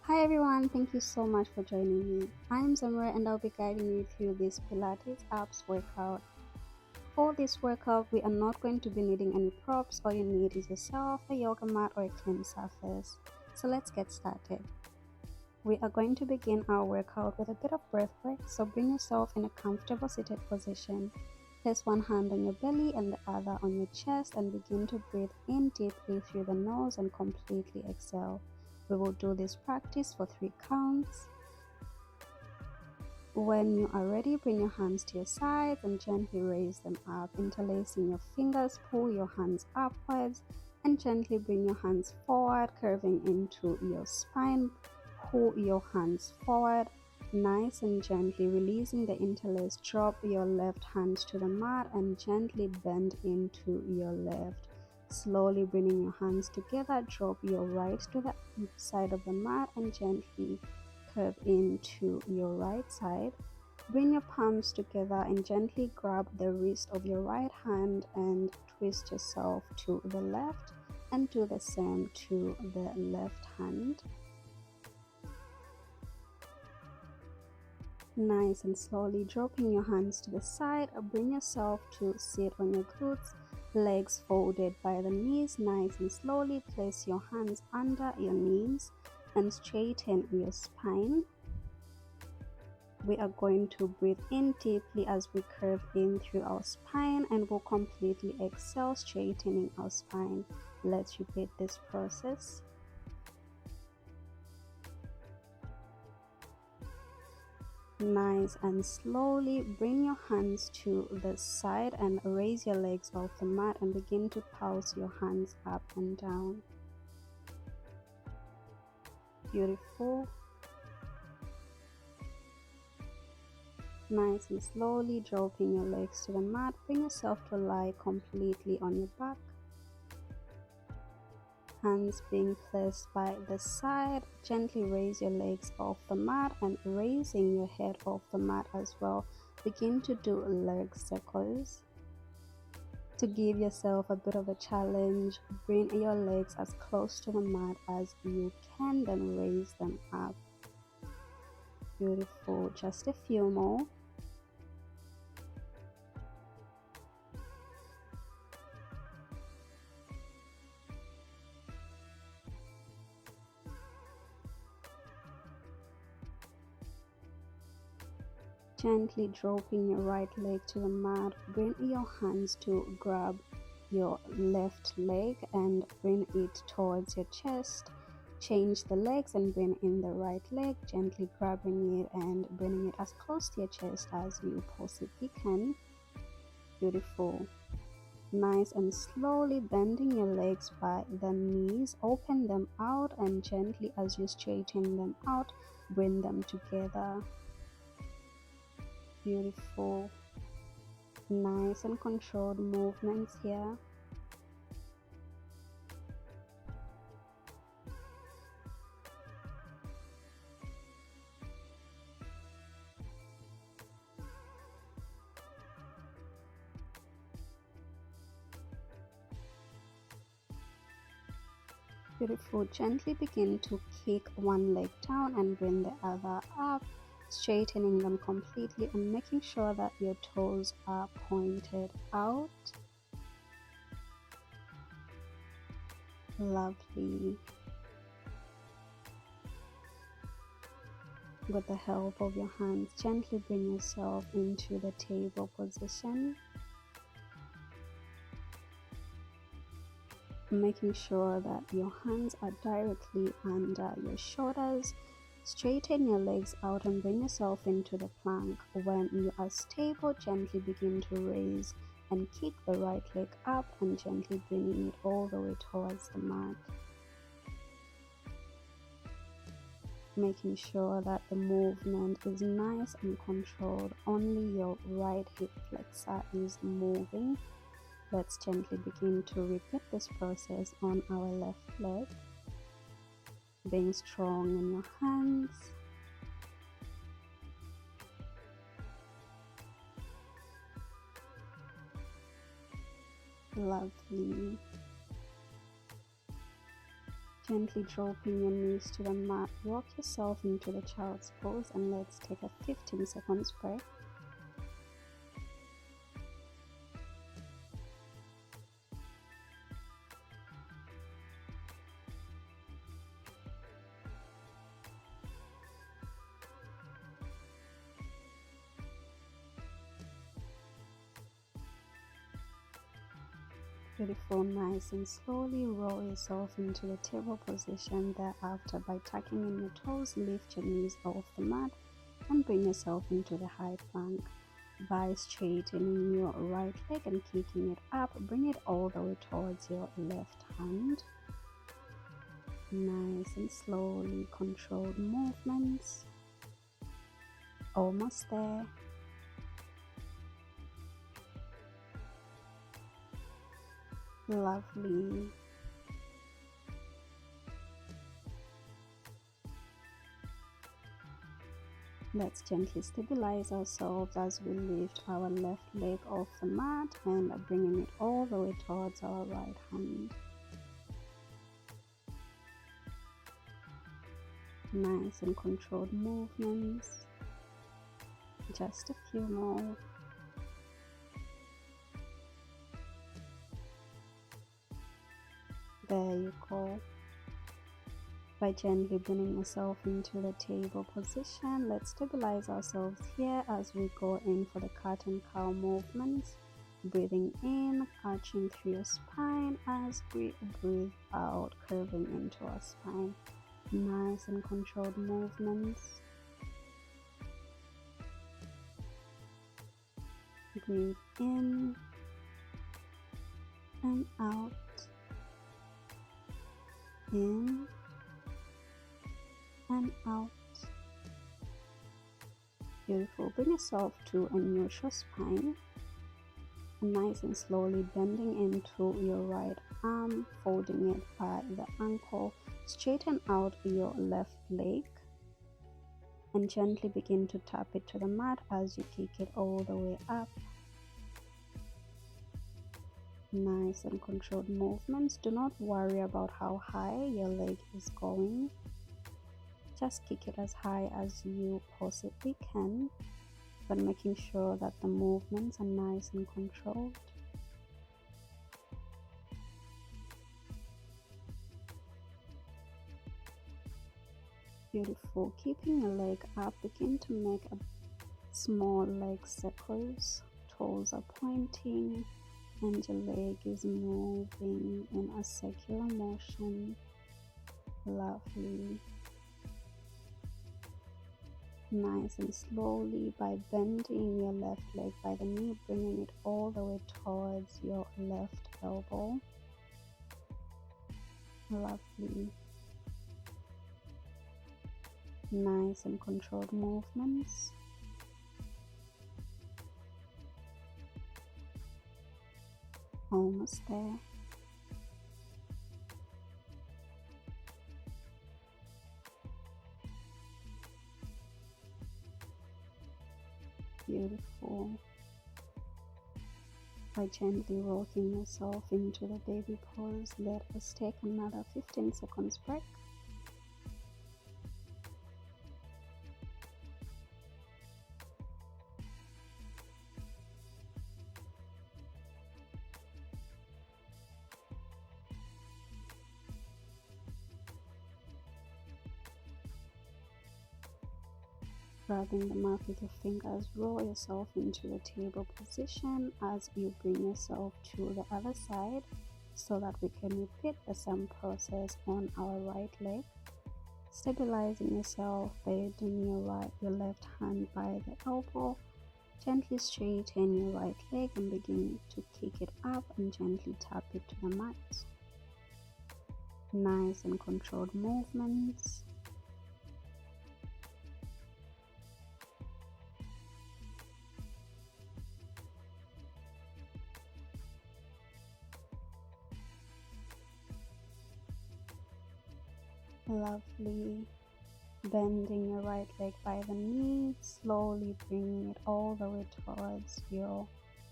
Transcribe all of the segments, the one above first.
Hi everyone, thank you so much for joining me. I'm Zamra and I'll be guiding you through this Pilates abs workout. For this workout, we are not going to be needing any props. All you need is yourself, a yoga mat or a clean surface. So let's get started. We are going to begin our workout with a bit of breath work, so bring yourself in a comfortable seated position. Place one hand on your belly and the other on your chest and begin to breathe in deeply through the nose and completely exhale. We will do this practice for 3 counts. When you are ready, bring your hands to your sides and gently raise them up. Interlacing your fingers, pull your hands upwards and gently bring your hands forward, curving into your spine. Pull your hands forward, nice and gently releasing the interlace. Drop your left hand to the mat and gently bend into your left. Slowly bringing your hands together, drop your right to the side of the mat and gently curve into your right side. Bring your palms together and gently grab the wrist of your right hand and twist yourself to the left and do the same to the left hand. Nice and slowly dropping your hands to the side, bring yourself to sit on your glutes, legs folded by the knees. Nice and slowly place your hands under your knees and straighten your spine. We are going to breathe in deeply as we curve in through our spine and we'll completely exhale, straightening our spine. Let's repeat this process. Nice and slowly bring your hands to the side and raise your legs off the mat and begin to pulse your hands up and down. Beautiful. Nice and slowly dropping your legs to the mat. Bring yourself to lie completely on your back. Hands being placed by the side. Gently raise your legs off the mat and raising your head off the mat as well. Begin to do leg circles. To give yourself a bit of a challenge, bring your legs as close to the mat as you can, then raise them up. Beautiful. Just a few more. Gently dropping your right leg to the mat, bring your hands to grab your left leg and bring it towards your chest. Change the legs and bring in the right leg, gently grabbing it and bringing it as close to your chest as you possibly can. Beautiful. Nice and slowly bending your legs by the knees, open them out and gently as you straighten them out, bring them together. Beautiful. Nice and controlled movements here. Beautiful. Gently begin to kick one leg down and bring the other up, straightening them completely and making sure that your toes are pointed out. Lovely. With the help of your hands, gently bring yourself into the table position, making sure that your hands are directly under your shoulders. Straighten your legs out and bring yourself into the plank. When you are stable, gently begin to raise and kick the right leg up and gently bringing it all the way towards the mat. Making sure that the movement is nice and controlled. Only your right hip flexor is moving. Let's gently begin to repeat this process on our left leg. Being strong in your hands. Lovely. Gently dropping your knees to the mat, rock yourself into the child's pose, and let's take a 15 seconds break. Beautiful. Nice and slowly roll yourself into the table position. Thereafter, by tucking in your toes, lift your knees off the mat and bring yourself into the high plank. By straightening your right leg and kicking it up, bring it all the way towards your left hand. Nice and slowly controlled movements. Almost there. Lovely. Let's gently stabilize ourselves as we lift our left leg off the mat and bringing it all the way towards our right hand. Nice and controlled movements. Just a few more. There you go. By gently bringing yourself into the table position, let's stabilize ourselves here as we go in for the cat and cow movements. Breathing in, arching through your spine as we breathe out, curving into our spine. Nice and controlled movements. Breathe in and out. In and out. Beautiful. Bring yourself to a neutral spine. Nice and slowly bending into your right arm, folding it by the ankle. Straighten out your left leg and gently begin to tap it to the mat as you kick it all the way up. Nice and controlled movements. Do not worry about how high your leg is going. Just kick it as high as you possibly can, but making sure that the movements are nice and controlled. Beautiful. Keeping your leg up, begin to make a small leg circles. Toes are pointing and your leg is moving in a circular motion. Lovely. Nice and slowly, by bending your left leg by the knee, bringing it all the way towards your left elbow. Lovely. Nice and controlled movements. Almost there. Beautiful. By gently rocking yourself into the baby pose, let us take another 15 seconds break. Grabbing the mat with your fingers, roll yourself into the table position as you bring yourself to the other side so that we can repeat the same process on our right leg. Stabilizing yourself, bending your left hand by the elbow. Gently straighten your right leg and begin to kick it up and gently tap it to the mat. Nice and controlled movements. Lovely. Bending your right leg by the knee, slowly bringing it all the way towards your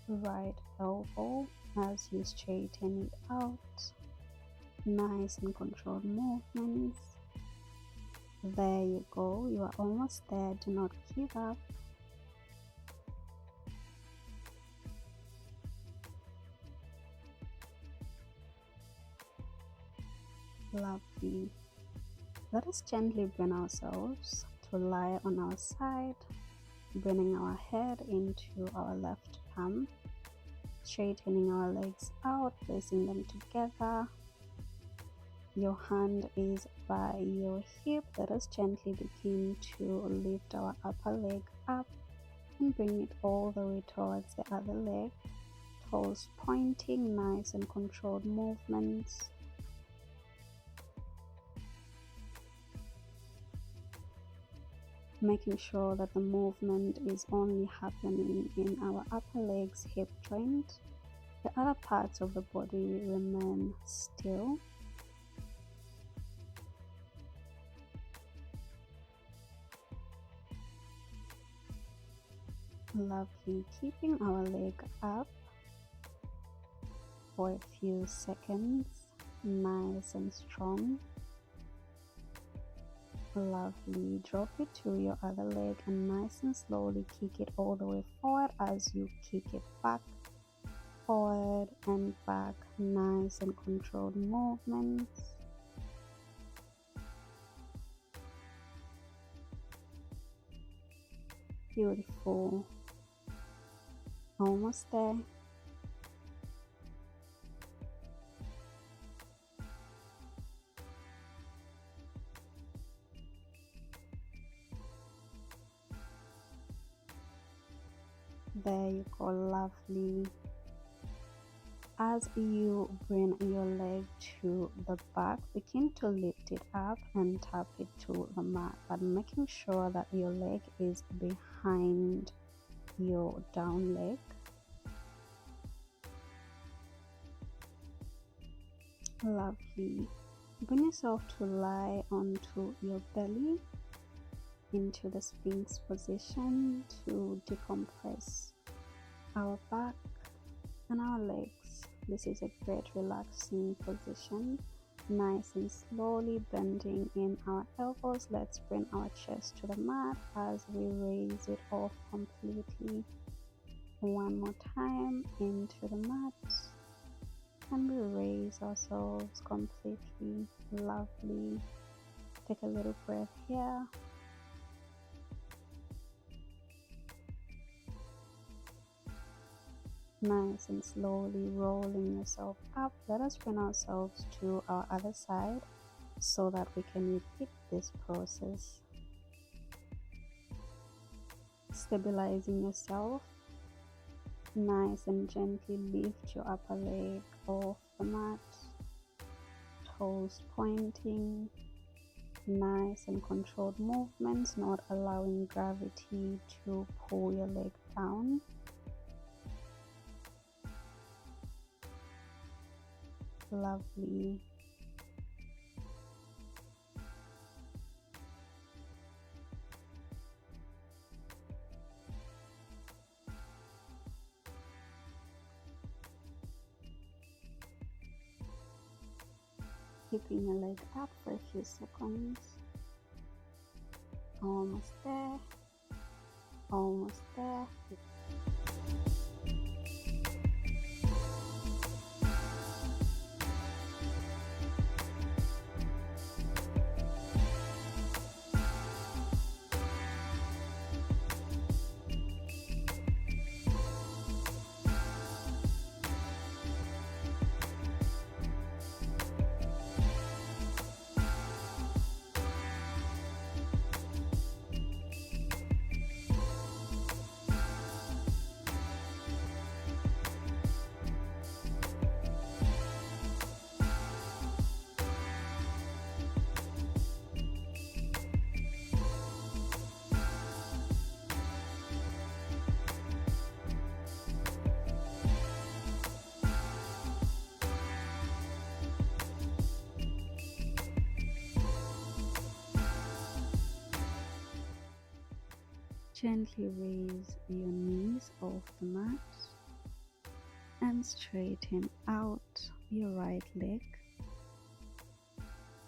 right elbow as you straighten it out. Nice and controlled movements. There you go. You are almost there. Do not give up. Lovely. Let us gently bring ourselves to lie on our side, bringing our head into our left palm, straightening our legs out, placing them together. Your hand is by your hip. Let us gently begin to lift our upper leg up and bring it all the way towards the other leg. Toes pointing, nice and controlled movements. Making sure that the movement is only happening in our upper leg's hip joint. The other parts of the body remain still. Lovely. Keeping our leg up for a few seconds, nice and strong. Lovely. Drop it to your other leg and nice and slowly kick it all the way forward as you kick it back, forward and back. Nice and controlled movements. Beautiful. Almost there. There you go. Lovely. As you bring your leg to the back, begin to lift it up and tap it to the mat, but making sure that your leg is behind your down leg. Lovely. Bring yourself to lie onto your belly into the Sphinx position to decompress our back and our legs. This is a great relaxing position. Nice and slowly bending in our elbows. Let's bring our chest to the mat as we raise it off completely. One more time into the mat. And we raise ourselves completely. Lovely. Take a little breath here. Nice and slowly rolling yourself up. Let us bring ourselves to our other side so that we can repeat this process. Stabilizing yourself. Nice and gently lift your upper leg off the mat. Toes pointing. Nice and controlled movements, not allowing gravity to pull your leg down. Lovely. Keeping your leg up for a few seconds. Almost there. Almost there. Gently raise your knees off the mat and straighten out your right leg.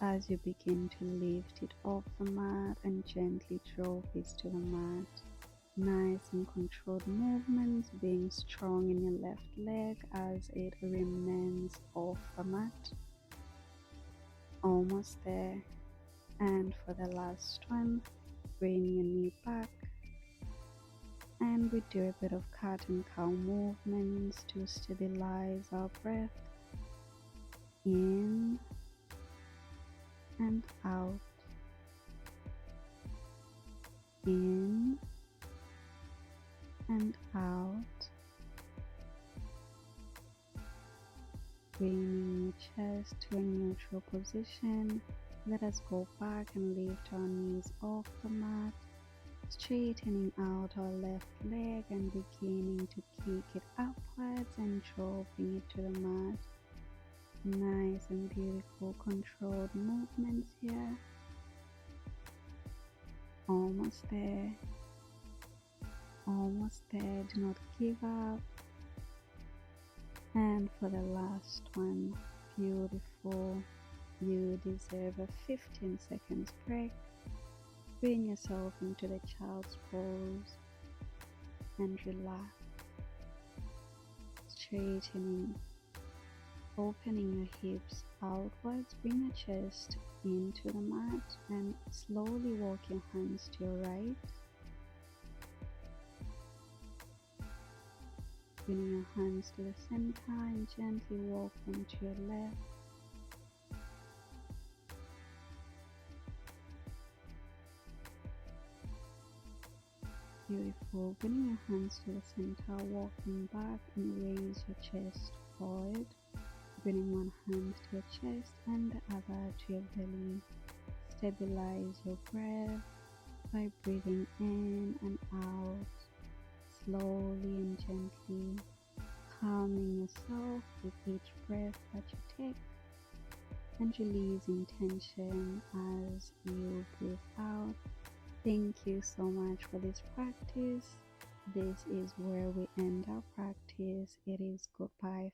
as you begin to lift it off the mat and gently drop it to the mat. Nice and controlled movements, being strong in your left leg as it remains off the mat. Almost there. And for the last one, bring your knee back. And we do a bit of cat and cow movements to stabilize our breath. In and out. In and out. Bringing your chest to a neutral position. Let us go back and lift our knees off the mat, straightening out our left leg and beginning to kick it upwards and dropping it to the mat. Nice and beautiful controlled movements here. Almost there. Almost there. Do not give up. And for the last one, beautiful. You deserve a 15 seconds break. Bring yourself into the child's pose and relax. Straightening, opening your hips outwards. Bring your chest into the mat and slowly walk your hands to your right. Bring your hands to the center and gently walk them to your left. Beautiful. Bring your hands to the center, walking back and raise your chest forward. Bring one hand to your chest and the other to your belly. Stabilize your breath by breathing in and out, slowly and gently, calming yourself with each breath that you take and releasing tension as you breathe out. Thank you so much for this practice. This is where we end our practice. It is goodbye